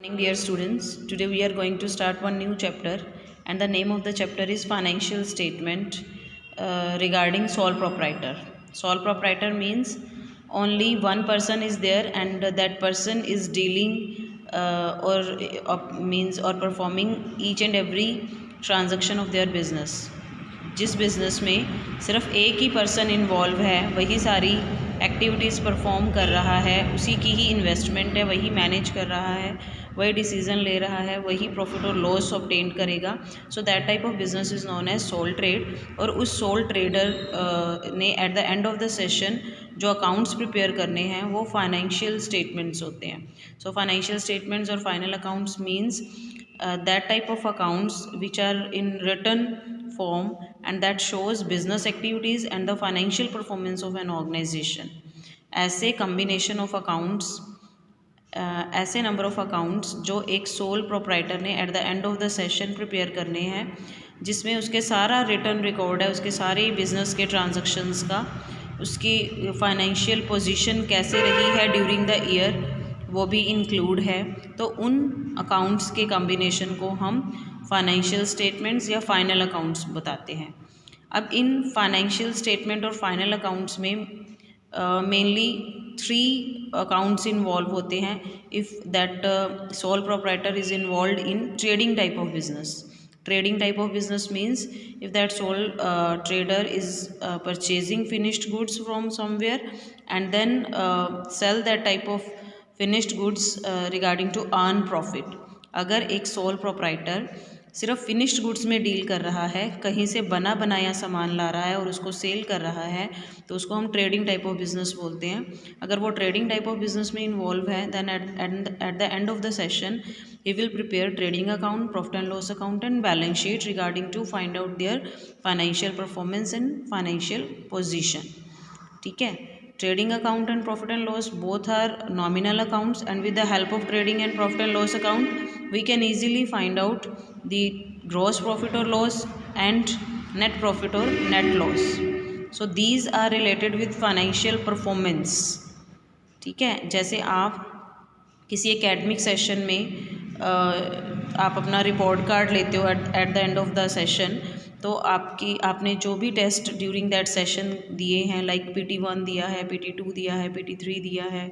Morning, dear students. Today we are going to start one new chapter, and the name of the chapter is Financial Statement regarding sole proprietor. Sole proprietor means only one person is there, and that person is dealing or performing each and every transaction of their business. जिस business में सिर्फ एक ही person involve है, वही सारी activities perform कर रहा है, उसी की ही इन्वेस्टमेंट है, वही मैनेज कर रहा है, वही डिसीज़न ले रहा है, वही प्रॉफिट और लॉस ऑब्टेन करेगा. So that type of business is known as sole trade. और उस सोल ट्रेडर ने at the end of the session जो अकाउंट्स प्रिपेयर करने हैं वो फाइनेंशियल स्टेटमेंट्स होते हैं. सो फाइनेंशियल स्टेटमेंट्स और final accounts means that type of accounts which are in written form and that shows business activities and the financial performance of an organization. ऐसे combination of accounts, ऐसे number of accounts जो एक sole proprietor ने at the end of the session prepare करने हैं, जिसमें उसके सारा रिटर्न रिकॉर्ड है, उसके सारे बिजनेस के ट्रांजैक्शंस का, उसकी फाइनेंशियल पोजीशन कैसे रही है ड्यूरिंग द ईयर वो भी इंक्लूड है. तो उन अकाउंट्स के कॉम्बिनेशन को हम फाइनेंशियल स्टेटमेंट्स या फाइनल अकाउंट्स बताते हैं. अब इन फाइनेंशियल स्टेटमेंट और फाइनल अकाउंट्स में मेनली 3 अकाउंट्स इन्वॉल्व होते हैं if that sole proprietor is involve in trading type of business. Trading type of business means if that sole trader is purchasing finished goods from somewhere and then sell that type of finished goods regarding to earn profit. अगर एक sole proprietor सिर्फ finished goods में deal कर रहा है, कहीं से बना बनाया सामान ला रहा है और उसको सेल कर रहा है, तो उसको हम ट्रेडिंग टाइप ऑफ बिजनेस बोलते हैं. अगर वो ट्रेडिंग टाइप ऑफ बिजनेस में इन्वॉल्व है then at the end of the session he will prepare trading account, profit and loss account and balance sheet regarding to find out their financial performance and financial position. ठीक है. Trading account and profit and loss both are nominal accounts, and with the help of trading and profit and loss account we can easily find out the gross profit or loss and net profit or net loss. So these are related with financial performance. ठीक है. जैसे आप किसी academic session में आप अपना report card लेते हो eight the end of the session, तो आपने जो भी टेस्ट ड्यूरिंग दैट सेशन दिए हैं, लाइक PT1 दिया है, PT2 दिया है, PT3 दिया है,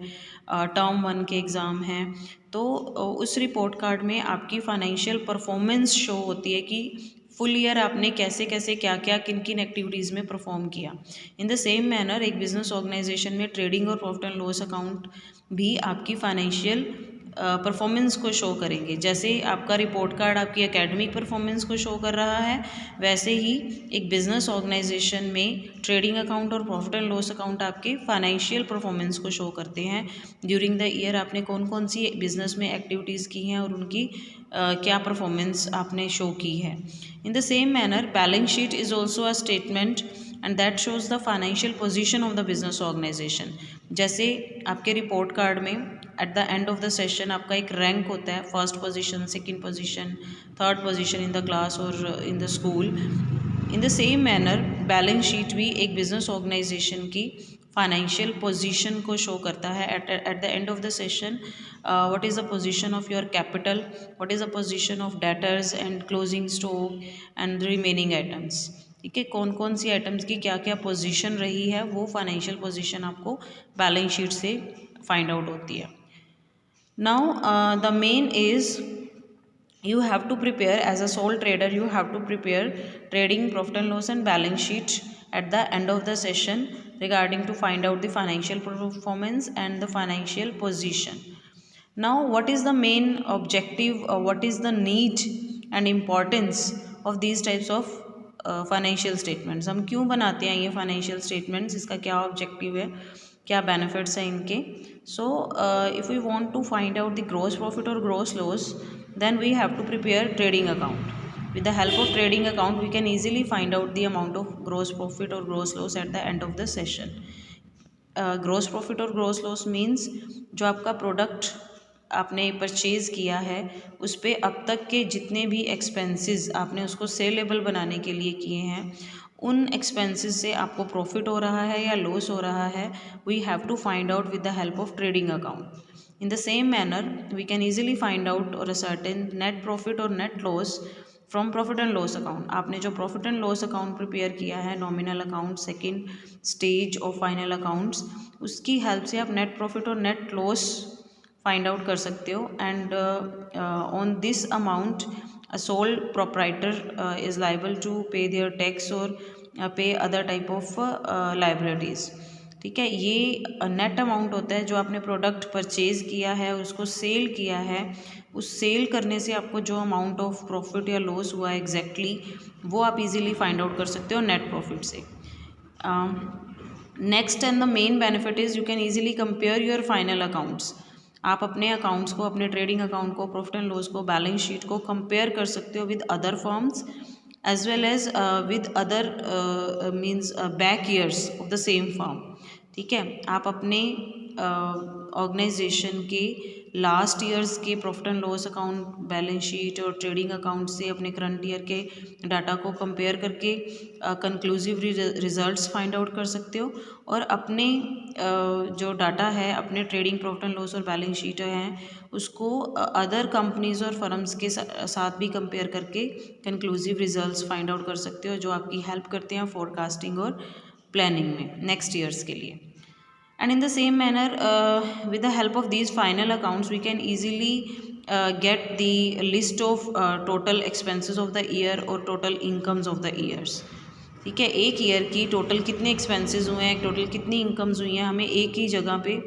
टर्म 1 के एग्ज़ाम हैं, तो उस रिपोर्ट कार्ड में आपकी फाइनेंशियल परफॉर्मेंस शो होती है कि फुल ईयर आपने कैसे कैसे क्या क्या किन किन एक्टिविटीज़ में परफॉर्म किया. इन द सेम मैनर एक बिजनेस ऑर्गेनाइजेशन में ट्रेडिंग और प्रॉफिट एंड लॉस अकाउंट भी आपकी फाइनेंशियल परफॉर्मेंस को शो करेंगे. जैसे आपका रिपोर्ट कार्ड आपकी एकेडमिक परफॉर्मेंस को शो कर रहा है, वैसे ही एक बिजनेस ऑर्गेनाइजेशन में ट्रेडिंग अकाउंट और प्रॉफिट एंड लॉस अकाउंट आपके फाइनेंशियल परफॉर्मेंस को शो करते हैं. ड्यूरिंग द ईयर आपने कौन कौन सी बिजनेस में एक्टिविटीज़ की हैं और उनकी क्या परफॉर्मेंस आपने शो की है. In the same manner balance sheet is also a statement and that shows the financial position of the business organization. जैसे आपके रिपोर्ट कार्ड में at the end of the session आपका एक रैंक होता है, first position, second position, third position in the class और in the school. In the same manner balance sheet भी एक बिजनेस ऑर्गेनाइजेशन की फाइनेंशियल पोजीशन को शो करता है. Eight the end of the session what is the position of your capital, what is the position of debtors and closing stock and remaining items. ठीक है. कौन कौन सी आइटम्स की क्या क्या पोजीशन रही है वो फाइनेंशियल पोजीशन आपको बैलेंस शीट से फाइंड आउट होती है. Now the main is you have to prepare as a sole trader, you have to prepare trading, profit and loss and balance sheet at the end of the session regarding to find out the financial performance and the financial position. Now what is the main objective or what is the need and importance of these types of financial statements. हम क्यों बनाते हैं ये financial statements, इसका क्या objective है, क्या benefits हैं इनके. So if we want to find out the gross profit और gross loss then we have to prepare trading account. With the help of trading account we can easily find out the amount of gross profit or gross loss at the end of the session. Gross profit और gross loss means जो आपका product आपने purchase किया है उस पर अब तक के जितने भी एक्सपेंसेस आपने उसको सेलेबल बनाने के लिए किए हैं, उन एक्सपेंसेस से आपको प्रॉफिट हो रहा है या लॉस हो रहा है, we have to find out with the help of trading account. In the same manner, we can easily find out or ascertain net profit or net loss from profit and loss account. आपने जो profit and loss account prepare किया है, nominal account, second stage of final accounts, उसकी help से आप net profit और net loss find out कर सकते हो. And on this amount a sole proprietor is liable to pay their tax और pay other type of liabilities. ठीक है, ये नेट अमाउंट होता है जो आपने प्रोडक्ट परचेज़ किया है और उसको सेल किया है. उस सेल करने से आपको जो अमाउंट ऑफ प्रॉफिट या लॉस हुआ है एग्जैक्टली वो आप इजीली फाइंड आउट कर सकते हो नेट प्रॉफिट से. Next and the main benefit is you can easily compare your final accounts. आप अपने अकाउंट्स को, अपने ट्रेडिंग अकाउंट को, प्रॉफिट एंड लॉस को, बैलेंस शीट को कंपेयर कर सकते हो with other firms as well as with other means back years of the same firm. ठीक है, आप अपने ऑर्गेनाइजेशन के लास्ट ईयर्स के profit and loss account, balance sheet और ट्रेडिंग अकाउंट से अपने करंट ईयर के डाटा को कंपेयर करके कंक्लूसिव रिजल्ट्स फाइंड आउट कर सकते हो. और अपने जो डाटा है, अपने ट्रेडिंग, प्रॉफिट एंड लॉस और बैलेंस शीट हैं, उसको अदर कंपनीज और फर्म्स के साथ भी कंपेयर करके कंक्लूसिव रिजल्ट्स फाइंड आउट कर सकते हो, जो आपकी हेल्प करते हैं फोरकास्टिंग और प्लानिंग में नेक्स्ट ईयर्स के लिए. And in the same manner, with the help of these final accounts, we can easily get the list of total expenses of the year or total incomes of the years. ठीक है, एक year की total कितने expenses हुए हैं, total कितनी incomes हुई हैं, हमें एक ही जगह पे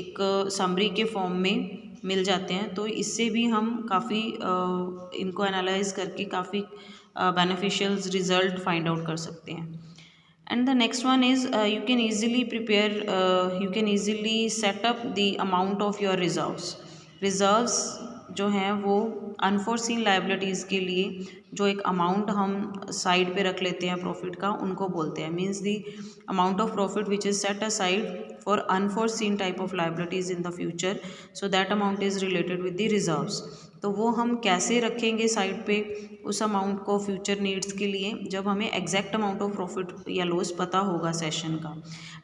एक समरी के फॉर्म में मिल जाते हैं. तो इससे भी हम काफ़ी इनको एनालाइज करके काफ़ी बेनिफिशियल रिजल्ट फाइंड आउट कर सकते हैं. And the next one is you can easily prepare, you can easily set up the amount of your reserves. Reserves जो हैं वो अनफोर्सिन लाइबिलिटीज़ के लिए जो एक अमाउंट हम साइड पे रख लेते हैं प्रॉफिट का, उनको बोलते हैं. Means the amount of profit which is set aside for unforeseen type of liabilities in the future, so that amount is related with the reserves. तो वो हम कैसे रखेंगे साइड पे उस अमाउंट को फ्यूचर नीड्स के लिए, जब हमें एग्जैक्ट अमाउंट ऑफ प्रॉफिट या लॉस पता होगा सेशन का.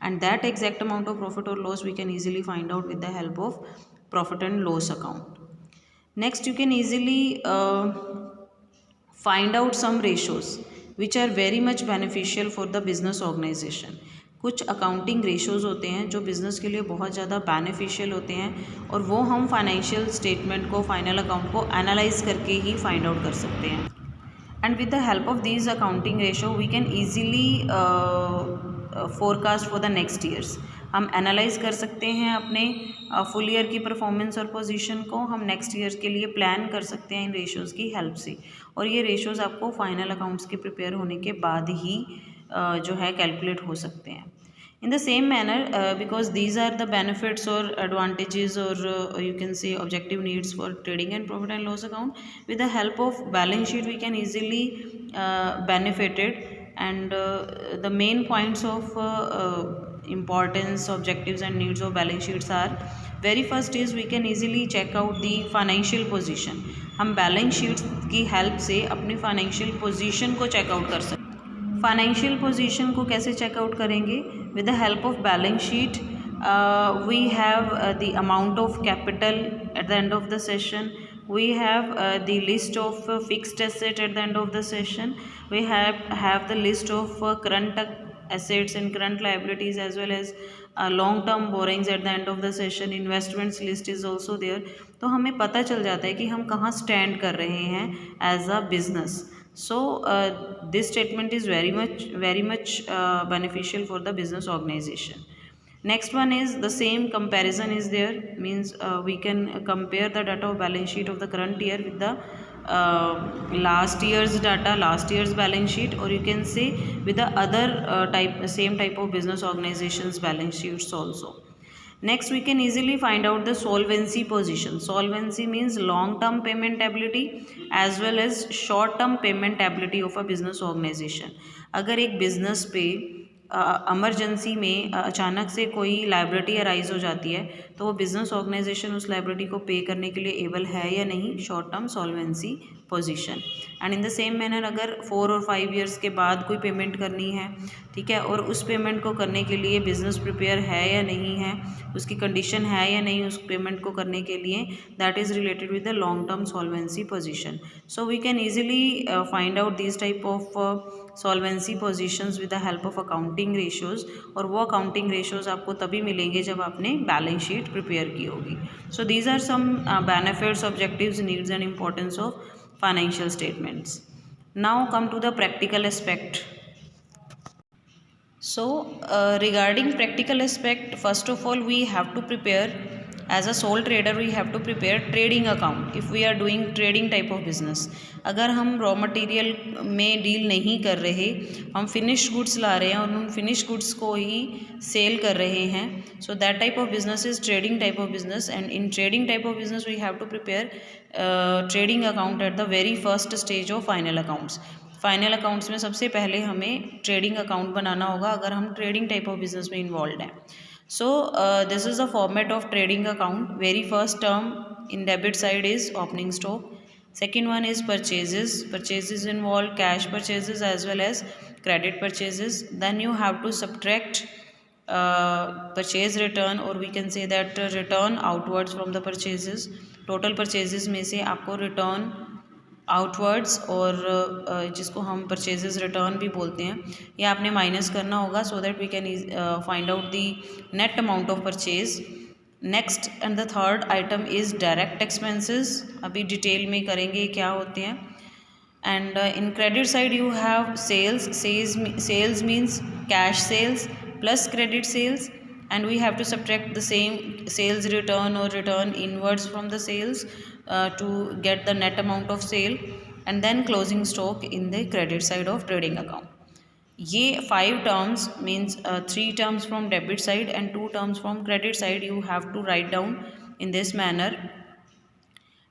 And that exact amount of profit और loss we can easily find out with the help of profit and loss account. Next, you can easily find out some ratios which are very much beneficial for the business organization. कुछ accounting ratios होते हैं जो business के लिए बहुत ज़्यादा beneficial होते हैं, और वो हम फाइनेंशियल स्टेटमेंट को, फाइनल अकाउंट को एनालाइज करके ही फाइंड आउट कर सकते हैं. And with the help of these accounting ratio we can easily forecast for the next years. हम एनालाइज कर सकते हैं अपने फुल ईयर की परफॉर्मेंस और पोजीशन को, हम नेक्स्ट ईयर के लिए प्लान कर सकते हैं इन रेशोज़ की हेल्प से. और ये रेशोज़ आपको फाइनल अकाउंट्स के प्रिपेयर होने के बाद ही जो है कैलकुलेट हो सकते हैं. In the same manner, because these are the benefits और एडवांटेजेस और you can say objective needs for trading and profit and loss account, with the help of balance sheet we can easily benefited. And the main points of importance, objectives and needs of balance sheets are, very first is we can easily check out the financial position. हम balance sheet की help से अपनी financial position को checkout कर सकते हैं. Financial position को कैसे चेकआउट करेंगे? With the help of balance sheet we have the amount of capital at the end of the session. We have the list of fixed asset at the end of the session. We have the list of current assets and current liabilities as well as long term borrowings at the end of the session. Investments list is also there. तो हमें पता चल जाता है कि हम कहाँ stand कर रहे हैं as a business. So this statement is very much beneficial for the business organization. Next one is the same comparison is there, means we can compare the data of balance sheet of the current year with the last year's data, last year's balance sheet, or you can say with the other same type of business organizations balance sheets also. Next, we can easily find out the solvency position. Solvency means long term payment ability as well as short term payment ability of a business organization. अगर एक business पे emergency में अचानक से कोई liability arise हो जाती है, तो वो बिजनेस ऑर्गेनाइजेशन उस लाइबिलिटी को पे करने के लिए एबल है या नहीं, short term solvency position. And in the same manner अगर 4 और 5 ईयर्स के बाद कोई पेमेंट करनी है, ठीक है, और उस पेमेंट को करने के लिए बिजनेस प्रिपेयर है या नहीं है, उसकी कंडीशन है या नहीं उस पेमेंट को करने के लिए, that is related with the long term solvency position. So we can easily find out this type of solvency positions with the help of accounting ratios, और वो अकाउंटिंग रेशियोज आपको तभी मिलेंगे जब आपने बैलेंस शीट प्रिपेयर की होगी। So these are some benefits, objectives, needs and importance of financial statements. Now come to the practical aspect. So regarding practical aspect, first of all we have to prepare, as a sole trader we have to prepare trading account if we are doing trading type of business. अगर हम raw material में deal नहीं कर रहे, हम finished goods ला रहे हैं और उन फिनिश्ड गुड्स को ही सेल कर रहे हैं, so that type of business is trading type of business. And in trading type of business we have to prepare trading account at the very first stage of final accounts. Final accounts में सबसे पहले हमें trading account बनाना होगा अगर हम trading type of business में involve हैं। So this is the format of trading account. Very first term in debit side is opening stock, second one is purchases involve cash purchases as well as credit purchases. Then you have to subtract purchase return, or we can say that return outwards from the purchases. total purchases में से आपको return outwards और जिसको हम purchases return भी बोलते हैं, ये आपने माइनस करना होगा so that we can find out the net amount of purchase. Next and the third item is direct expenses. अभी डिटेल में करेंगे क्या होते हैं। And in credit side you have sales means cash sales plus credit sales, and we have to subtract the same sales return or return inwards from the sales to get the net amount of sale, and then closing stock in the credit side of trading account. ये 5 terms means 3 terms from debit side and 2 terms from credit side you have to write down in this manner.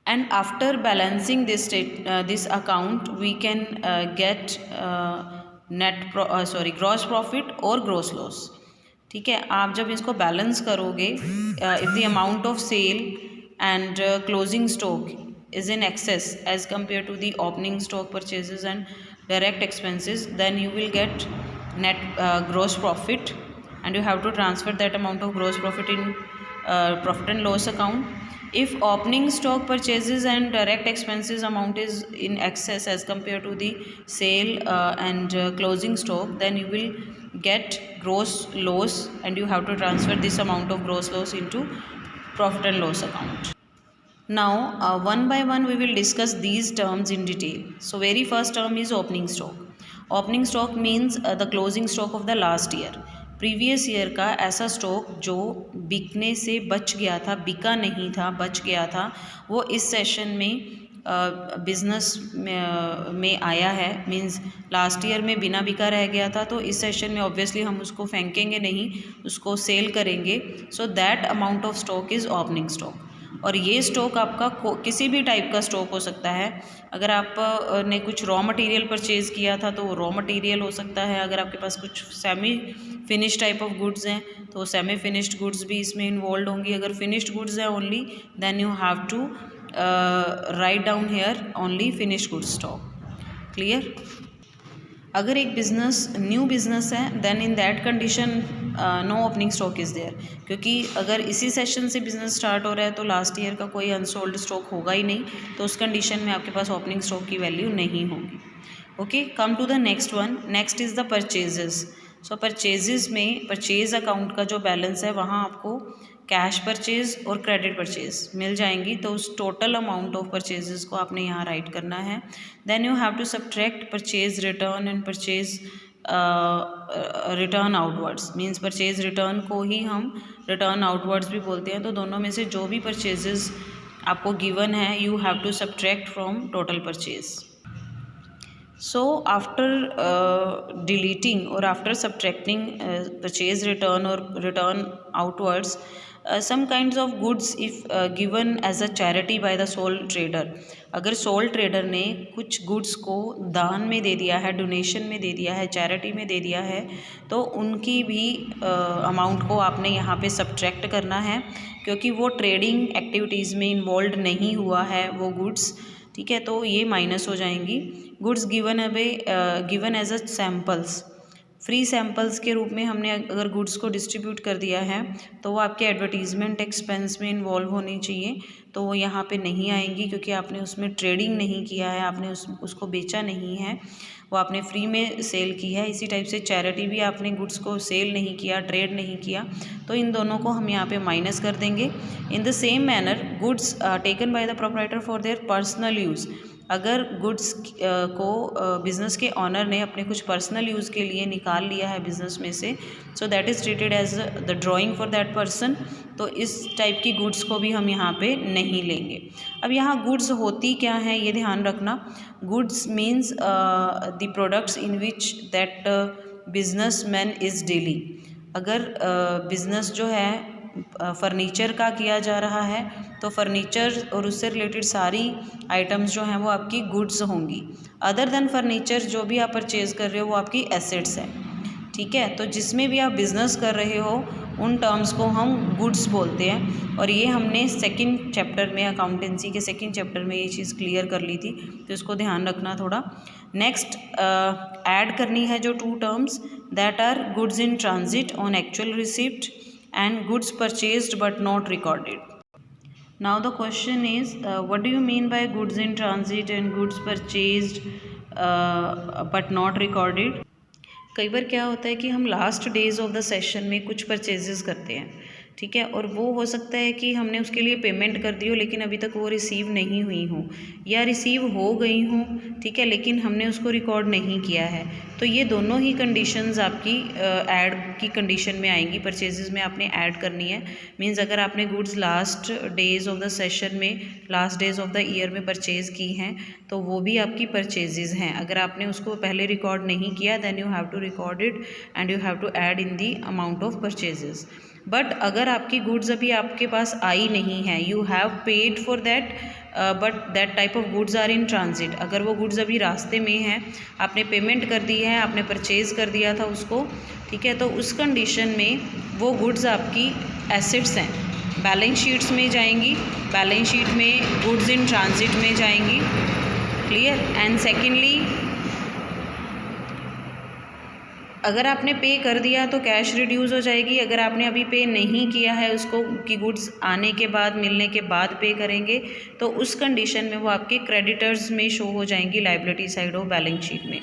And after balancing this account we can get gross profit or gross loss. ठीक है, आप जब इसको balance करोगे, if the amount of sale and closing stock is in excess as compare to the opening stock purchases and direct expenses, then you will get net gross profit and you have to transfer that amount of gross profit in profit and loss account. If opening stock purchases and direct expenses amount is in excess as compared to the sale and closing stock, then you will get gross loss and you have to transfer this amount of gross loss into profit and loss account. Now one by one we will discuss these terms in detail. So very first term is opening stock. Opening stock means the closing stock of the last year. Previous year का ऐसा stock जो बिकने से बच गया था, बिका नहीं था, बच गया था, वो इस सेशन में बिजनेस में आया है। मींस लास्ट ईयर में बिना बिका रह गया था, तो इस सेशन में ऑब्वियसली हम उसको फेंकेंगे नहीं, उसको सेल करेंगे। So that amount of stock is opening stock. और ये स्टॉक आपका किसी भी टाइप का स्टॉक हो सकता है। अगर आप ने कुछ रॉ मटेरियल परचेज़ किया था तो वो रॉ मटेरियल हो सकता है। अगर आपके पास कुछ semi finish type of goods हैं तो सेमी फिनिश्ड गुड्स भी इसमें इन्वॉल्व होंगी। अगर फिनिश्ड गुड्स हैं only, then you have to write down here only finished goods stock. Clear? अगर एक बिज़नेस न्यू बिज़नेस है, then in that condition no opening stock is there, क्योंकि अगर इसी सेशन से बिज़नेस स्टार्ट हो रहा है तो लास्ट ईयर का कोई अनसोल्ड स्टॉक होगा ही नहीं, तो उस कंडीशन में आपके पास ओपनिंग स्टॉक की वैल्यू नहीं होगी। Okay, come to the next one. Next is the purchases. So purchases में परचेज अकाउंट का जो बैलेंस है वहाँ आपको कैश परचेज और क्रेडिट परचेज मिल जाएंगी, तो उस टोटल अमाउंट ऑफ परचेजेस को आपने यहाँ राइट करना है। Then you have to subtract purchase return and purchase return outwards. Means purchase return को ही हम रिटर्न आउटवर्ड्स भी बोलते हैं। तो दोनों में से जो भी परचेजेस आपको गिवन है, you have to subtract from total purchase. So after deleting or after subtracting purchase return or return outwards, some kinds of goods if given as a charity by the sole trader, अगर sole trader ने कुछ goods को दान में दे दिया है, donation में दे दिया है, चैरिटी में दे दिया है, तो उनकी भी अमाउंट को आपने यहाँ पे सब्ट्रैक्ट करना है, क्योंकि वो ट्रेडिंग एक्टिविटीज़ में इन्वॉल्व नहीं हुआ है वो गुड्स, ठीक है, तो ये माइनस हो जाएंगी। Goods given as a samples, free samples के रूप में हमने अगर गुड्स को डिस्ट्रीब्यूट कर दिया है तो वो आपके एडवर्टीज़मेंट एक्सपेंस में इन्वॉल्व होनी चाहिए, तो वो यहाँ पे नहीं आएंगी, क्योंकि आपने उसमें ट्रेडिंग नहीं किया है, आपने उसको बेचा नहीं है, वो आपने फ्री में सेल की है। इसी टाइप से चैरिटी भी आपने गुड्स को सेल नहीं किया, ट्रेड नहीं किया, तो इन दोनों को हम यहाँ पे माइनस कर देंगे। इन the same manner goods taken by the proprietor for their personal use, अगर गुड्स को बिज़नेस के ऑनर ने अपने कुछ पर्सनल यूज़ के लिए निकाल लिया है बिज़नेस में से, so that is treated as the drawing for that person, तो इस टाइप की गुड्स को भी हम यहाँ पे नहीं लेंगे। अब यहाँ गुड्स होती क्या है ये ध्यान रखना। Goods means the products in which that business man is dealing, अगर बिज़नेस जो है फर्नीचर का किया जा रहा है तो फर्नीचर और उससे रिलेटेड सारी आइटम्स जो हैं वो आपकी गुड्स होंगी। अदर देन फर्नीचर जो भी आप परचेज़ कर रहे हो वो आपकी एसेट्स हैं, ठीक है। तो जिसमें भी आप बिज़नेस कर रहे हो उन टर्म्स को हम गुड्स बोलते हैं, और ये हमने सेकंड चैप्टर में, अकाउंटेंसी के सेकंड चैप्टर में ये चीज़ क्लियर कर ली थी, तो इसको ध्यान रखना थोड़ा। नेक्स्ट ऐड करनी है जो two terms, that are goods in transit on actual receipt and goods purchased but not recorded. Now the question is, what do you mean by goods in transit and goods purchased but not recorded? कई बार क्या होता है कि हम last days of the session में कुछ purchases करते हैं, ठीक है, और वो हो सकता है कि हमने उसके लिए पेमेंट कर दी हो लेकिन अभी तक वो रिसीव नहीं हुई हो, या रिसीव हो गई हो, ठीक है, लेकिन हमने उसको रिकॉर्ड नहीं किया है। तो ये दोनों ही कंडीशंस आपकी ऐड की कंडीशन में आएंगी, परचेजेस में आपने ऐड करनी है। मींस अगर आपने goods last days of the session में, last days of the year में परचेज़ की हैं तो वो भी आपकी परचेजेस हैं। अगर आपने उसको पहले रिकॉर्ड नहीं किया then you have to record it and you have to add in the amount of purchases. But अगर आपकी गुड्स अभी आपके पास आई नहीं है, you have paid for that but that type of goods are in transit, अगर वो गुड्स अभी रास्ते में हैं, आपने पेमेंट कर दी है, आपने परचेज़ कर दिया था उसको, ठीक है, तो उस कंडीशन में वो गुड्स आपकी एसेट्स हैं, बैलेंस शीट्स में जाएंगी, बैलेंस शीट में गुड्स इन ट्रांजिट में जाएंगी, क्लियर। एंड सेकेंडली अगर आपने पे कर दिया तो कैश रिड्यूस हो जाएगी, अगर आपने अभी पे नहीं किया है उसको कि गुड्स आने के बाद, मिलने के बाद पे करेंगे, तो उस कंडीशन में वो आपके क्रेडिटर्स में शो हो जाएंगी liability side of balance sheet में।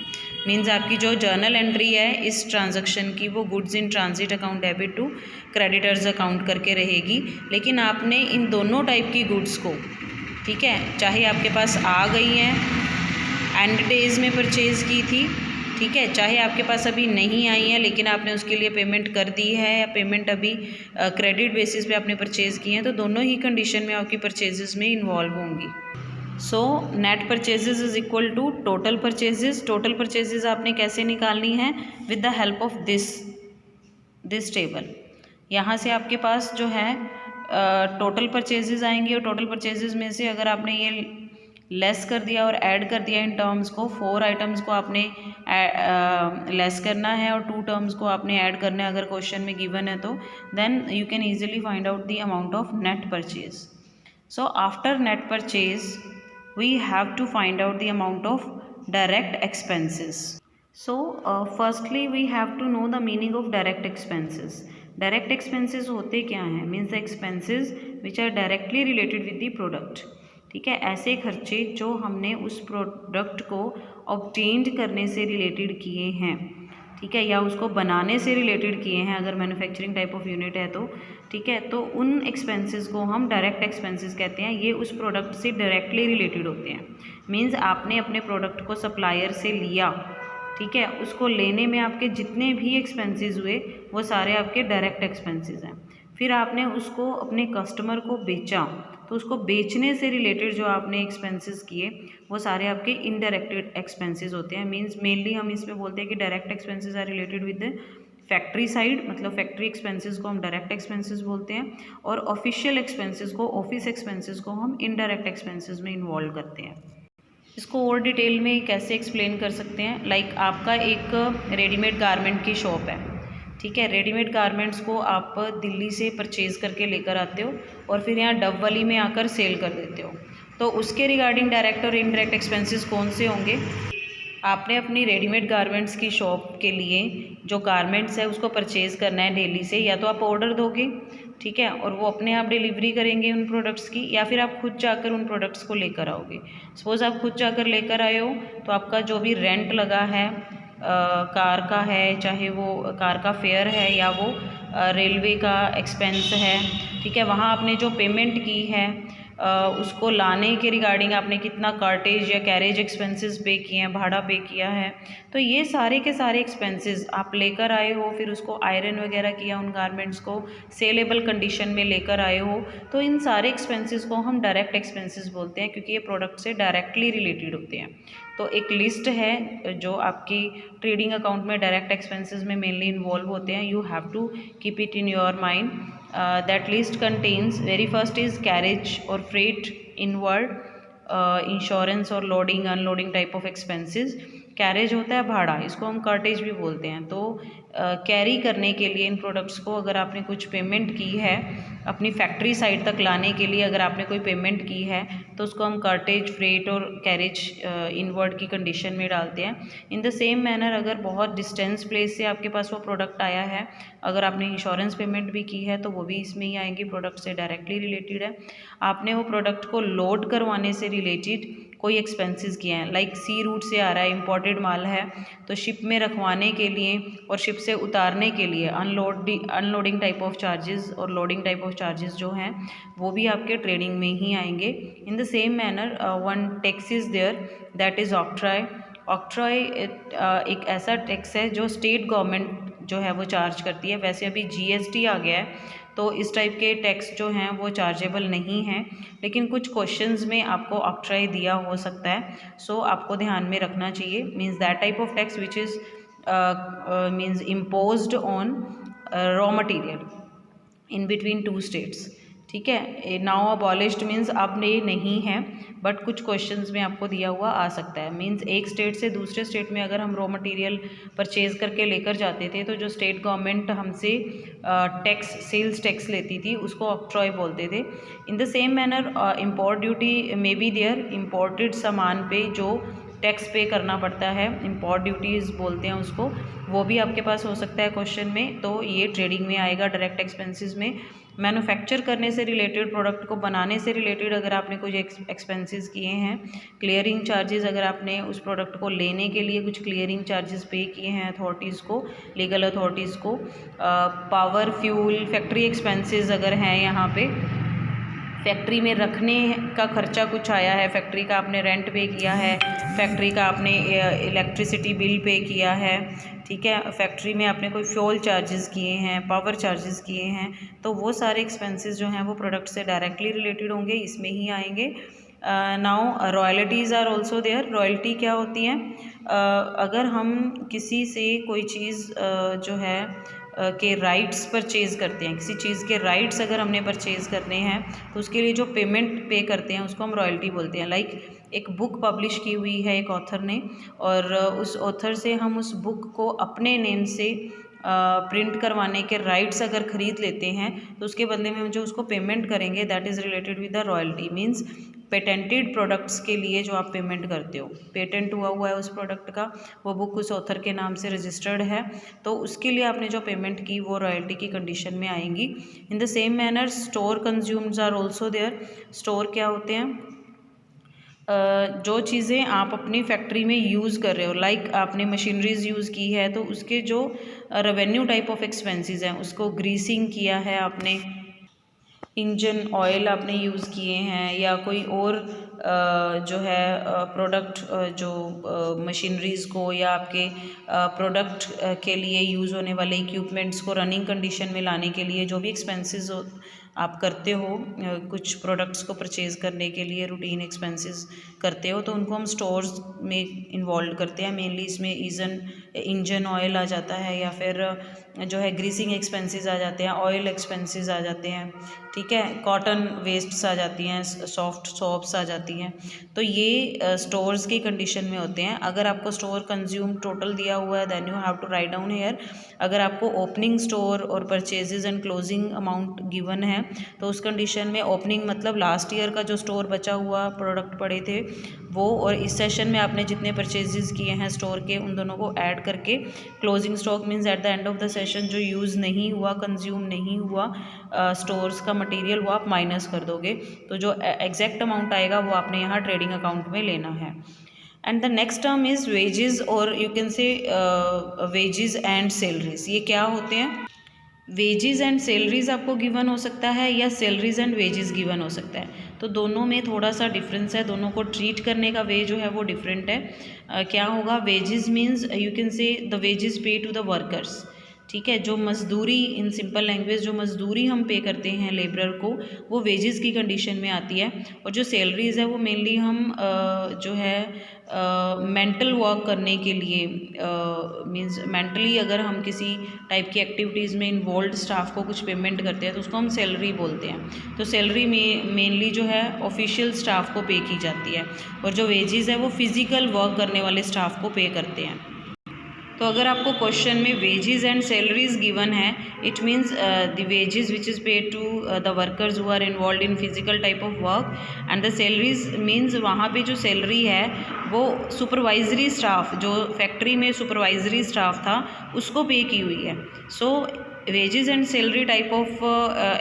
मींस आपकी जो जर्नल एंट्री है इस ट्रांजैक्शन की वो goods in transit account debit to creditors account करके रहेगी। लेकिन आपने इन दोनों टाइप की गुड्स को, ठीक है, चाहे आपके पास आ गई हैं, एंड डेज में परचेज़ की थी, ठीक है, चाहे आपके पास अभी नहीं आई है लेकिन आपने उसके लिए पेमेंट कर दी है, या पेमेंट अभी क्रेडिट बेसिस पे आपने परचेज़ की है, तो दोनों ही कंडीशन में आपकी परचेजेस में इन्वॉल्व होंगी। So net purchases is equal to total purchases. Total purchases आपने कैसे निकालनी है? With the help of this table. यहाँ से आपके पास जो है टोटल परचेजेस आएंगे, और टोटल परचेजेस में से अगर आपने ये लेस कर दिया और ऐड कर दिया इन टर्म्स को, 4 आइटम्स को आपने लेस करना है और 2 टर्म्स को आपने ऐड करना है अगर क्वेश्चन में गिवन है तो, then you can easily find out the amount of net purchase. So after net purchase we have to find out the amount of direct expenses. So firstly we have to know the meaning of direct expenses. Direct expenses होते क्या हैं? Means the expenses which are directly related with the product. ठीक है, ऐसे खर्चे जो हमने उस प्रोडक्ट को ऑब्टेन्ड करने से रिलेटेड किए हैं, ठीक है, या उसको बनाने से रिलेटेड किए हैं अगर मैन्युफैक्चरिंग टाइप ऑफ यूनिट है तो, ठीक है, तो उन एक्सपेंसेस को हम डायरेक्ट एक्सपेंसेस कहते हैं। ये उस प्रोडक्ट से डायरेक्टली रिलेटेड होते हैं। मीन्स आपने अपने प्रोडक्ट को सप्लायर से लिया, ठीक है, उसको लेने में आपके जितने भी एक्सपेंसेस हुए वो सारे आपके डायरेक्ट एक्सपेंसेस हैं। फिर आपने उसको अपने कस्टमर को बेचा तो उसको बेचने से रिलेटेड जो आपने एक्सपेंसेस किए वो सारे आपके इनडायरेक्ट एक्सपेंसेस होते हैं। मींस मेनली हम इसमें बोलते हैं कि direct expenses are related with the factory side मतलब फैक्ट्री एक्सपेंसेस को हम डायरेक्ट एक्सपेंसेस बोलते हैं, और ऑफिशियल एक्सपेंसेस को, ऑफिस एक्सपेंसेस को हम इनडायरेक्ट एक्सपेंसेस में इन्वॉल्व करते हैं। इसको और डिटेल में कैसे एक्सप्लेन कर सकते हैं, लाइक आपका एक रेडीमेड गारमेंट की शॉप है, ठीक है। रेडीमेड गारमेंट्स को आप दिल्ली से परचेज करके लेकर आते हो और फिर यहाँ डबवाली में आकर सेल कर देते हो, तो उसके रिगार्डिंग डायरेक्ट और इनडायरेक्ट एक्सपेंसेस कौन से होंगे? आपने अपनी रेडीमेड गारमेंट्स की शॉप के लिए जो गारमेंट्स है उसको परचेज़ करना है दिल्ली से, या तो आप ऑर्डर दोगे, ठीक है, और वो अपने आप डिलीवरी करेंगे उन प्रोडक्ट्स की, या फिर आप खुद जाकर उन प्रोडक्ट्स को लेकर आओगे। सपोज़ आप खुद जाकर लेकर आए हो तो आपका जो भी रेंट लगा है कार का है, चाहे वो कार का फेयर है या वो रेलवे का एक्सपेंस है, ठीक है, वहाँ आपने जो पेमेंट की है उसको लाने के रिगार्डिंग आपने कितना कार्टेज या कैरेज एक्सपेंसेस पे किए हैं, भाड़ा पे किया है, तो ये सारे के सारे एक्सपेंसेस आप लेकर आए हो, फिर उसको आयरन वगैरह किया, उन गारमेंट्स को सेलेबल कंडीशन में लेकर आए हो, तो इन सारे एक्सपेंसेस को हम डायरेक्ट एक्सपेंसेस बोलते हैं, क्योंकि ये प्रोडक्ट से डायरेक्टली रिलेटेड होते हैं। तो एक लिस्ट है जो आपकी ट्रेडिंग अकाउंट में डायरेक्ट एक्सपेंसेस में मेनली इन्वॉल्व होते हैं। You have to keep it in your mind. That list contains, very first is carriage or freight inward, insurance और loading unloading type of expenses. Carriage होता है भाड़ा, इसको हम कार्टेज भी बोलते हैं। तो कैरी करने के लिए इन प्रोडक्ट्स को अगर आपने कुछ पेमेंट की है अपनी फैक्ट्री साइड तक लाने के लिए, अगर आपने कोई पेमेंट की है तो उसको हम कार्टेज, फ्रेट और कैरेज इनवर्ड की कंडीशन में डालते हैं। इन द सेम मैनर अगर बहुत डिस्टेंस प्लेस से आपके पास वो प्रोडक्ट आया है, अगर आपने इंश्योरेंस पेमेंट भी की है तो वो भी इसमें ही आएंगी, प्रोडक्ट से डायरेक्टली रिलेटेड है। आपने वो प्रोडक्ट को लोड करवाने से रिलेटेड कोई एक्सपेंसेस किए हैं, लाइक सी रूट से आ रहा है, इंपोर्टेड माल है, तो शिप में रखवाने के लिए और शिप से उतारने के लिए अनलोडिंग टाइप ऑफ चार्जेस और लोडिंग टाइप ऑफ चार्जेस जो हैं वो भी आपके ट्रेडिंग में ही आएंगे। In the same manner one tax is there, that is octroi. Octroi एक ऐसा टैक्स है जो स्टेट गवर्नमेंट जो है वो चार्ज करती है। वैसे अभी जीएसटी आ गया है तो इस टाइप के टैक्स जो हैं वो चार्जेबल नहीं हैं, लेकिन कुछ क्वेश्चंस में आपको ऑक्ट्रॉय दिया हो सकता है, सो आपको ध्यान में रखना चाहिए। Means that type of tax which is means imposed on raw material in between two states, ठीक है। नाउ अबॉलिश्ड मीन्स अब ये नहीं है, बट कुछ क्वेश्चंस में आपको दिया हुआ आ सकता है। मीन्स एक स्टेट से दूसरे स्टेट में अगर हम रॉ मटेरियल परचेज करके लेकर जाते थे तो जो स्टेट गवर्नमेंट हमसे टैक्स, सेल्स टैक्स लेती थी उसको ऑक्ट्रॉय बोलते थे। In the same manner import duty may be there, imported सामान पे जो टैक्स पे करना पड़ता है, इम्पोर्ट ड्यूटीज़ बोलते हैं उसको, वो भी आपके पास हो सकता है क्वेश्चन में, तो ये ट्रेडिंग में आएगा डायरेक्ट एक्सपेंसेस में। मैन्युफैक्चर करने से रिलेटेड, प्रोडक्ट को बनाने से रिलेटेड अगर आपने कुछ एक्सपेंसेस किए हैं, क्लियरिंग चार्जेस अगर आपने उस प्रोडक्ट को लेने के लिए कुछ क्लियरिंग चार्जेस पे किए हैं अथॉरिटीज़ को, लीगल अथॉरिटीज़ को, पावर, फ्यूल, फैक्ट्री एक्सपेंसेस अगर हैं, यहाँ पे फैक्ट्री में रखने का खर्चा कुछ आया है, फैक्ट्री का आपने रेंट पे किया है, फैक्ट्री का आपने इलेक्ट्रिसिटी बिल पे किया है, ठीक है, फैक्ट्री में आपने कोई फ्यूल चार्जेस किए हैं, पावर चार्जेस किए हैं, तो वो सारे एक्सपेंसेस जो हैं वो प्रोडक्ट से डायरेक्टली रिलेटेड होंगे, इसमें ही आएंगे। Now royalties are also there. Royalty क्या होती है? अगर हम किसी से कोई चीज़ जो है के राइट्स परचेज़ करते हैं, किसी चीज़ के राइट्स अगर हमने परचेज़ करने हैं तो उसके लिए जो पेमेंट पे करते हैं उसको हम रॉयल्टी बोलते हैं। लाइक एक बुक पब्लिश की हुई है एक ऑथर ने, और उस ऑथर से हम उस बुक को अपने नेम से प्रिंट करवाने के राइट्स अगर ख़रीद लेते हैं तो उसके बदले में जो उसको पेमेंट करेंगे that is related with the royalty. Means patented products के लिए जो आप पेमेंट करते हो, पेटेंट हुआ है उस प्रोडक्ट का, वो बुक उस ऑथर के नाम से रजिस्टर्ड है, तो उसके लिए आपने जो पेमेंट की वो रॉयल्टी की कंडीशन में आएंगी। In the same manner store consumes are also there. Store क्या होते हैं? जो चीज़ें आप अपनी फैक्ट्री में यूज़ कर रहे हो, लाइक आपने मशीनरीज यूज़ की है तो उसके जो रेवेन्यू टाइप ऑफ एक्सपेंसेस हैं, उसको ग्रीसिंग किया है आपने, इंजन ऑयल आपने यूज़ किए हैं, या कोई और जो है प्रोडक्ट जो मशीनरीज़ को या आपके प्रोडक्ट के लिए यूज़ होने वाले इक्विपमेंट्स को रनिंग कंडीशन में लाने के लिए जो भी एक्सपेंसेस आप करते हो, कुछ प्रोडक्ट्स को परचेज़ करने के लिए रूटीन एक्सपेंसेस करते हो, तो उनको हम स्टोर्स में इन्वॉल्व करते हैं। मेनली इसमें इंजन ऑयल आ जाता है, या फिर जो है ग्रीसिंग एक्सपेंसेस आ जाते हैं, ऑयल एक्सपेंसेस आ जाते हैं, ठीक है, कॉटन वेस्ट्स आ जाती हैं, सॉफ्ट सॉप्स आ जाती हैं। तो ये स्टोर्स की कंडीशन में होते हैं। अगर आपको स्टोर कंज्यूम टोटल दिया हुआ है then you have to write down here. अगर आपको ओपनिंग स्टोर और purchases and closing amount given है तो उस कंडीशन में ओपनिंग मतलब लास्ट ईयर का जो स्टोर बचा हुआ प्रोडक्ट पड़े थे वो, और इस सेशन में आपने जितने परचेजेस किए हैं स्टोर के उन दोनों को ऐड करके closing stock means eight the end of the session जो यूज़ नहीं हुआ, कंज्यूम नहीं हुआ स्टोर्स का मटेरियल, वो आप माइनस कर दोगे। तो जो एग्जैक्ट अमाउंट आएगा वो आपने यहाँ ट्रेडिंग अकाउंट में लेना है। And the next term is wages, और you can say wages and salaries. ये क्या होते हैं? वेजेस एंड सैलरीज आपको गिवन हो सकता है या सैलरीज एंड वेजेस गिवन हो सकता है। तो दोनों में थोड़ा सा डिफरेंस है, दोनों को ट्रीट करने का वे जो है वो डिफरेंट है। क्या होगा? वेजेस मीन्स यू कैन से द वेजेस पे टू द वर्कर्स, ठीक है, जो मजदूरी, इन सिंपल लैंग्वेज जो मजदूरी हम पे करते हैं लेबरर को, वो वेजेस की कंडीशन में आती है। और जो सैलरीज है वो मेनली हम जो है मेंटल वर्क करने के लिए, मींस मेंटली अगर हम किसी टाइप की एक्टिविटीज़ में इन्वॉल्व स्टाफ को कुछ पेमेंट करते हैं तो उसको हम सैलरी बोलते हैं। तो सैलरी में मेनली जो है ऑफिशियल स्टाफ को पे की जाती है, और जो वेजेस है वो फिजिकल वर्क करने वाले स्टाफ को पे करते हैं। तो अगर आपको क्वेश्चन में वेजेस एंड सैलरीज गिवन है, it means the wages which is paid to the workers who are involved in physical type of work, and the salaries means वहाँ पे जो सैलरी है वो सुपरवाइजरी स्टाफ, जो फैक्ट्री में supervisory staff था उसको पे की हुई है। So wages and salary type of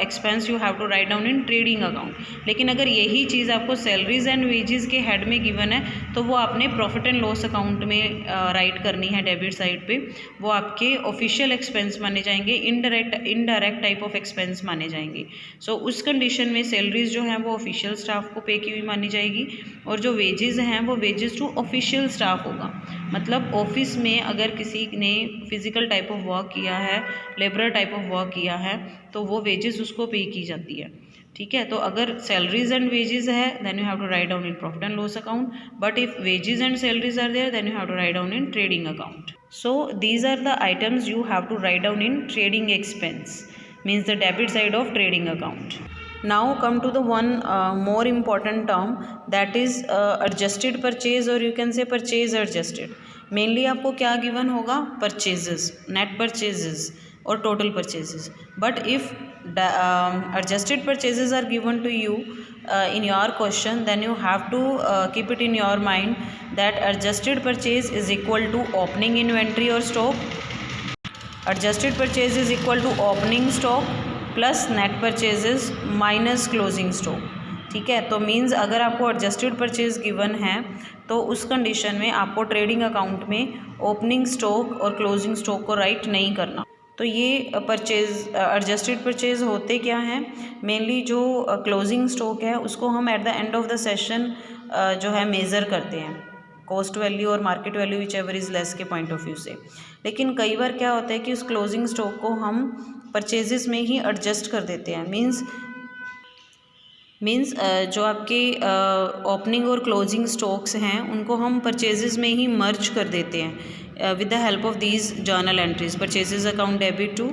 expense you have to write down in trading account. लेकिन अगर यही चीज़ आपको सैलरीज एंड वेजेस के हेड में गिवन है तो वो आपने प्रॉफिट एंड लॉस अकाउंट में राइट करनी है, डेबिट साइड पे। वो आपके ऑफिशियल एक्सपेंस माने जाएंगे, इनडायरेक्ट टाइप ऑफ एक्सपेंस माने जाएंगे। सो उस कंडीशन में सैलरीज जो हैं वो ऑफिशियल स्टाफ को पे की हुई मानी जाएगी, और जो वेजेस हैं वो वेजेस टू ऑफिशियल स्टाफ होगा। मतलब ऑफिस में अगर किसी ने फिजिकल टाइप ऑफ वर्क किया है, लेबरर टाइप ऑफ वर्क किया है, तो वो वेजेस उसको पे की जाती है, ठीक है। तो अगर सैलरीज एंड वेजेस है then you have to write down in profit and loss account, but if wages and salaries are there then you have to write down in trading account. So these are the items you have to write down in trading expense, means the debit side of trading account. Now come to the one more important term, that is adjusted purchase, or you can say purchase adjusted. Mainly आपको क्या given होगा? Purchases, net purchases और total purchases. But if adjusted purchases are given to you in your question, then you have to keep it in your mind that adjusted purchase is equal to opening inventory or stock. Adjusted purchase is equal to opening stock plus net purchases minus closing stock, ठीक है। तो means अगर आपको adjusted purchase given है तो उस condition में आपको ट्रेडिंग अकाउंट में ओपनिंग स्टॉक और क्लोजिंग स्टॉक को राइट नहीं करना। तो ये परचेज एडजस्टेड परचेज होते क्या हैं? मेनली जो क्लोजिंग स्टॉक है उसको हम eight the end of the session जो है मेज़र करते हैं, कॉस्ट वैल्यू और market value which ever is less के पॉइंट ऑफ व्यू से। लेकिन कई बार क्या होता है कि उस क्लोजिंग स्टॉक को हम परचेजेस में ही एडजस्ट कर देते हैं। मीन्स जो आपके ओपनिंग और क्लोजिंग स्टॉक्स हैं उनको हम परचेजेस में ही मर्ज कर देते हैं with the help of these journal entries. Purchases account debit to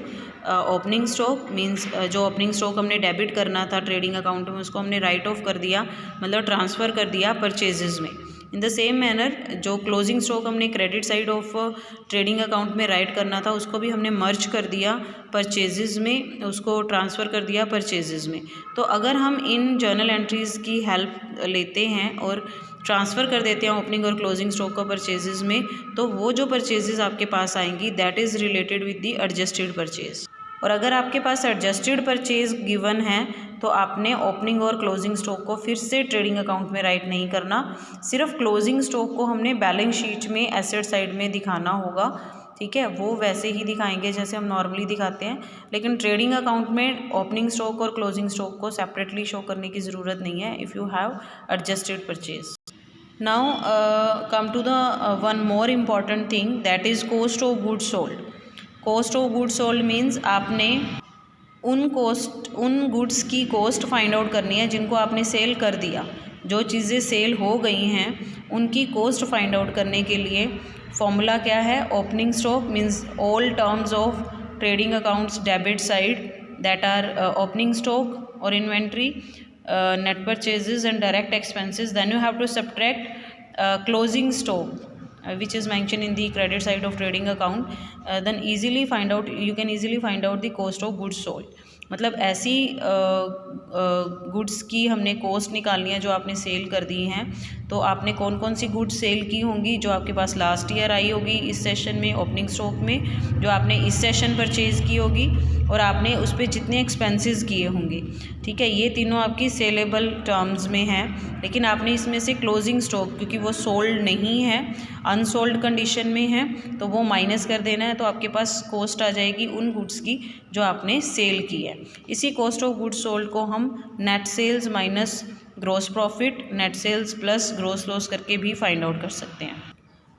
opening stock, means जो ओपनिंग स्टॉक हमने डेबिट करना था ट्रेडिंग अकाउंट में उसको हमने राइट ऑफ कर दिया, मतलब ट्रांसफ़र कर दिया परचेजेस में। इन द सेम मैनर जो क्लोजिंग स्टॉक हमने credit side of trading account में राइट करना था उसको भी हमने मर्ज कर दिया परचेजेस में, उसको ट्रांसफ़र कर दिया परचेजेस में। तो अगर हम इन जर्नल एंट्रीज़ की हेल्प लेते हैं और ट्रांसफ़र कर देते हैं ओपनिंग और क्लोजिंग स्टॉक को परचेजेस में, तो वो जो परचेजेस आपके पास आएंगी that is related with the adjusted purchase. और अगर आपके पास एडजस्टेड परचेज गिवन है तो आपने ओपनिंग और क्लोजिंग स्टॉक को फिर से ट्रेडिंग अकाउंट में राइट नहीं करना, सिर्फ क्लोजिंग स्टॉक को हमने बैलेंस शीट में एसेट साइड में दिखाना होगा, ठीक है। वो वैसे ही दिखाएंगे जैसे हम नॉर्मली दिखाते हैं, लेकिन ट्रेडिंग अकाउंट में ओपनिंग स्टॉक और क्लोजिंग स्टॉक को सेपरेटली शो करने की ज़रूरत नहीं है if you have adjusted purchase. Now come to the one more important thing, that is cost of goods sold. Cost of goods sold means आपने उन गुड्स की कॉस्ट फाइंड आउट करनी है जिनको आपने सेल कर दिया। जो चीज़ें सेल हो गई हैं उनकी कॉस्ट फाइंड आउट करने के लिए फॉर्मूला क्या है, opening stock means all terms of trading accounts debit side that are opening stock और inventory, net purchases and direct expenses. Then you have to subtract closing stock which is mentioned in the credit side of trading account. Then you can easily find out the cost of goods sold. मतलब ऐसी goods की हमने cost निकालनी है जो आपने cell कर दी हैं। तो आपने कौन कौन सी गुड्स सेल की होंगी जो आपके पास लास्ट ईयर आई होगी इस सेशन में ओपनिंग स्टॉक में, जो आपने इस सेशन परचेज़ की होगी और आपने उस पर जितने एक्सपेंसेस किए होंगे। ठीक है, ये तीनों आपकी सेलेबल टर्म्स में हैं, लेकिन आपने इसमें से क्लोजिंग स्टॉक क्योंकि वो सोल्ड नहीं है, अनसोल्ड कंडीशन में है, तो वो माइनस कर देना है। तो आपके पास कॉस्ट आ जाएगी उन गुड्स की जो आपने सेल की है। इसी कॉस्ट ऑफ गुड्स सोल्ड को हम net sales minus gross profit, net sales plus gross loss करके भी फाइंड आउट कर सकते हैं।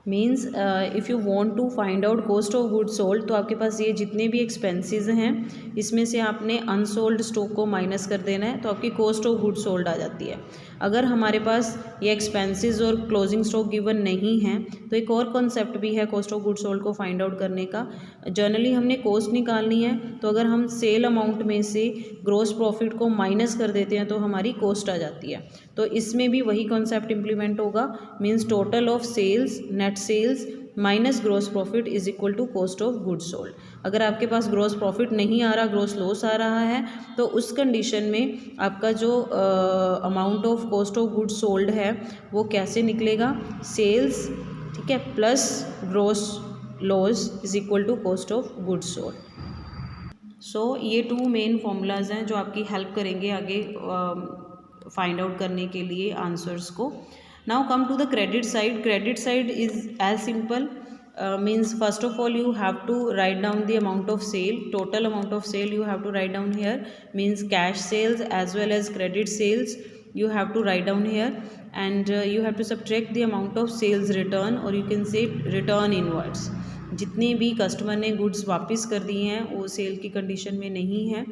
Means if you want to find out cost of good sold, तो आपके पास ये जितने भी एक्सपेंसेस हैं इसमें से आपने अनसोल्ड स्टॉक को माइनस कर देना है, तो आपकी कॉस्ट ऑफ गुड सोल्ड आ जाती है। अगर हमारे पास ये एक्सपेंसेस और क्लोजिंग स्टॉक गिवन नहीं है तो एक और कॉन्सेप्ट भी है कॉस्ट ऑफ गुड सोल्ड को फाइंड आउट करने का। जनरली हमने कॉस्ट निकालनी है, तो अगर हम सेल अमाउंट में से ग्रॉस प्रॉफिट को माइनस कर देते हैं तो हमारी कॉस्ट आ जाती है। तो इसमें भी वही कॉन्सेप्ट इम्प्लीमेंट होगा, means total of sales, net sales minus gross profit is equal to cost of goods sold. अगर आपके पास ग्रॉस प्रॉफिट नहीं आ रहा, ग्रॉस लॉस आ रहा है, तो उस कंडीशन में आपका जो amount of cost of goods sold है वो कैसे निकलेगा, सेल्स, ठीक है, plus gross loss is equal to cost of goods sold. So ये टू मेन फॉर्मूलाज हैं जो आपकी हेल्प करेंगे आगे फाइंड आउट करने के लिए आंसर्स को। Now come to the credit side. Credit side is as simple, means first of all you have to write down the amount of sale, total amount of sale you have to write down here, means cash sales as well as credit sales you have to write down here, and you have to subtract the amount of sales return, or you can say return inwards। जितने भी customer ने goods वापस कर दी हैं वो cell की condition में नहीं है,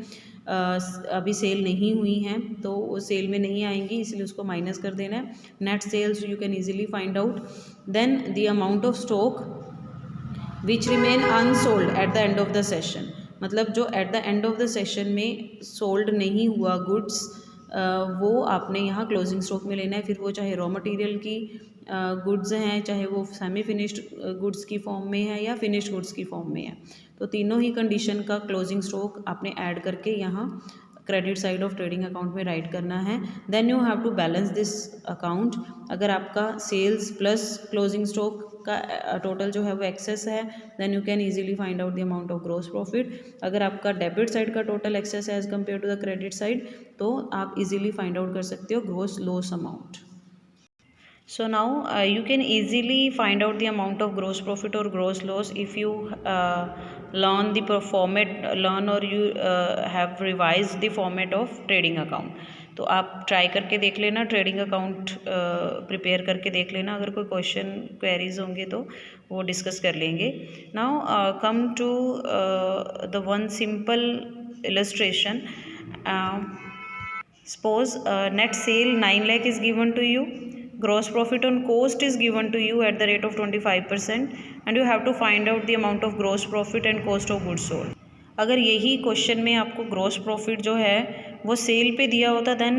अभी सेल नहीं हुई हैं तो वो सेल में नहीं आएंगी, इसलिए उसको माइनस कर देना है। Net sales you can easily find out. Then the amount of stock which remain unsold at the end of the session, मतलब जो at the end of the session में सोल्ड नहीं हुआ गुड्स, वो आपने यहाँ क्लोजिंग स्टॉक में लेना है। फिर वो चाहे रॉ मटेरियल की गुड्स हैं, चाहे वो सेमी फिनिश्ड गुड्स की फॉर्म में है या फिनिश्ड गुड्स की फॉर्म में है, तो तीनों ही कंडीशन का क्लोजिंग स्टॉक आपने ऐड करके यहाँ credit side of trading account में राइट करना है। Then you have to balance this account. अगर आपका सेल्स प्लस क्लोजिंग स्टॉक का टोटल जो है वो एक्सेस है, then you can easily find out the amount of gross profit. अगर आपका डेबिट साइड का टोटल एक्सेस है as compare to the credit side, तो आप इजीली फाइंड आउट कर सकते हो gross loss amount. So now you can easily find out the amount of gross profit or gross loss if you learn the format or you have revised the format of trading account। तो आप try करके देख लेना, trading account prepare करके देख लेना। अगर कोई क्वेश्चन क्वेरीज होंगे तो वो डिस्कस कर लेंगे। Now come to the one simple illustration. Suppose net sale 9 lakh is given to you, gross profit on cost is given to you at the rate of 25%, and you have to find out the amount of gross profit and cost of goods sold। अगर यही question में आपको gross profit जो है वो cell पे दिया होता, then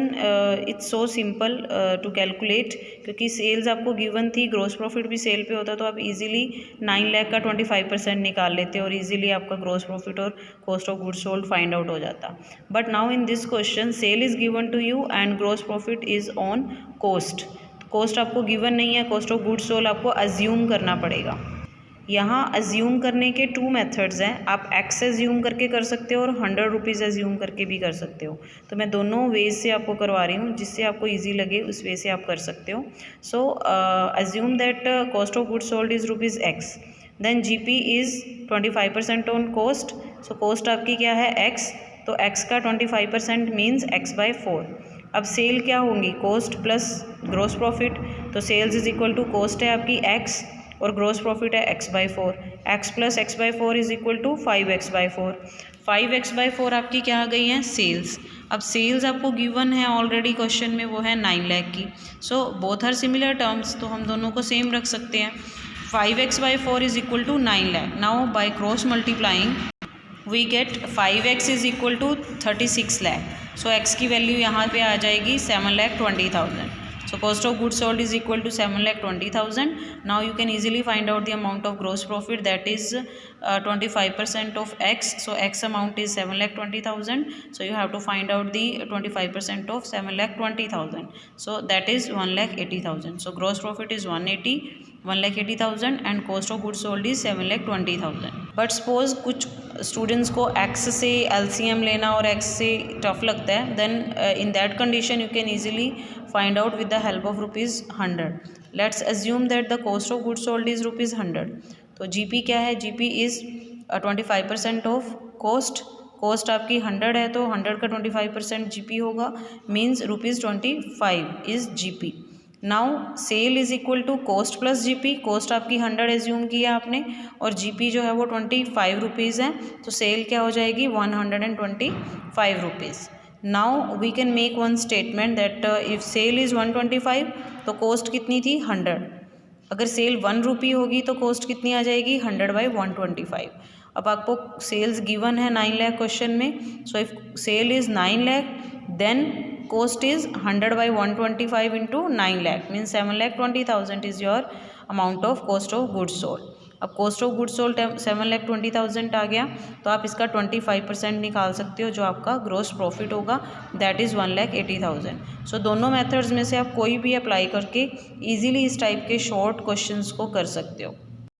it's so simple to calculate, क्योंकि सेल्स आपको गिवन थी, ग्रॉस प्रॉफिट भी सेल पे होता, तो आप इजीली 9 लाख का 25% निकाल लेते और इजीली आपका ग्रॉस प्रॉफिट और cost of goods sold find out हो जाता। But now in this question sale is given to you and gross profit is on cost. Cost आपको गिवन नहीं है, कॉस्ट ऑफ गुड्स सोल्ड आपको assume करना पड़ेगा। यहाँ अज्यूम करने के 2 मेथड्स हैं। आप एक्स एज्यूम करके कर सकते हो और 100 रुपीज़ एज्यूम करके भी कर सकते हो। तो मैं दोनों वेज से आपको करवा रही हूँ, जिससे आपको इजी लगे उस वे से आप कर सकते हो। So assume that cost of goods sold is rupees X, then GP is 25% on cost. So cost आपकी क्या है, एक्स, तो एक्स का 25% मीन्स x/4। अब सेल क्या होंगी, कॉस्ट प्लस ग्रॉस प्रॉफिट, तो sales is equal to cost है आपकी x और ग्रॉस प्रॉफिट है x/4। x plus x/4 is equal to 5x/4। 5x/4 आपकी क्या आ गई है, सेल्स। अब सेल्स आपको गिवन है ऑलरेडी क्वेश्चन में, वो है 9 लाख की। So both are similar terms, तो हम दोनों को सेम रख सकते हैं। 5x/4 is equal to 9 lakh. Now by cross multiplying we get 5x is equal to 36 lakh. So x की वैल्यू यहाँ पे आ जाएगी 7,20,000। So cost of goods sold is equal to 7,20,000. Now you can easily find out the amount of gross profit, that is 25% of x. So x amount is 7,20,000. So you have to find out the 25% of 7,20,000. So that is 1,80,000. So gross profit is 1,80,000 and cost of goods sold is 7,20,000. But suppose कुछ students को x से LCM लेना और x से tough लगता है, then in that condition you can easily find out with the help of ₹100. Let's assume that the cost of goods sold is ₹100. तो GP क्या है, GP is 25% of cost. Cost आपकी 100 है तो 100 का 25% GP होगा, means ₹25 is GP. Now sale is equal to cost plus GP. Cost आपकी 100 assume किया आपने और GP जो है वो ₹25 है, तो सेल क्या हो जाएगी, ₹125. Now we can make one statement that if sale is 125 तो कॉस्ट कितनी थी, 100. अगर सेल ₹1 होगी तो कॉस्ट कितनी आ जाएगी, 100/125. अब आपको सेल्स गिवन है 9 लाख क्वेश्चन में. So if sale is 9 lakh then cost is 100/125 into 9 lakh means 7,20,000 is your amount of cost of goods sold. अब कॉस्ट ऑफ गुड्स सोल्ड 7,20,000 आ गया, तो आप इसका 25% निकाल सकते हो, जो आपका ग्रॉस प्रॉफिट होगा, दैट इज़ 1,80,000. सो दोनों मेथड्स में से आप कोई भी अप्लाई करके इजीली इस टाइप के शॉर्ट क्वेश्चंस को कर सकते हो.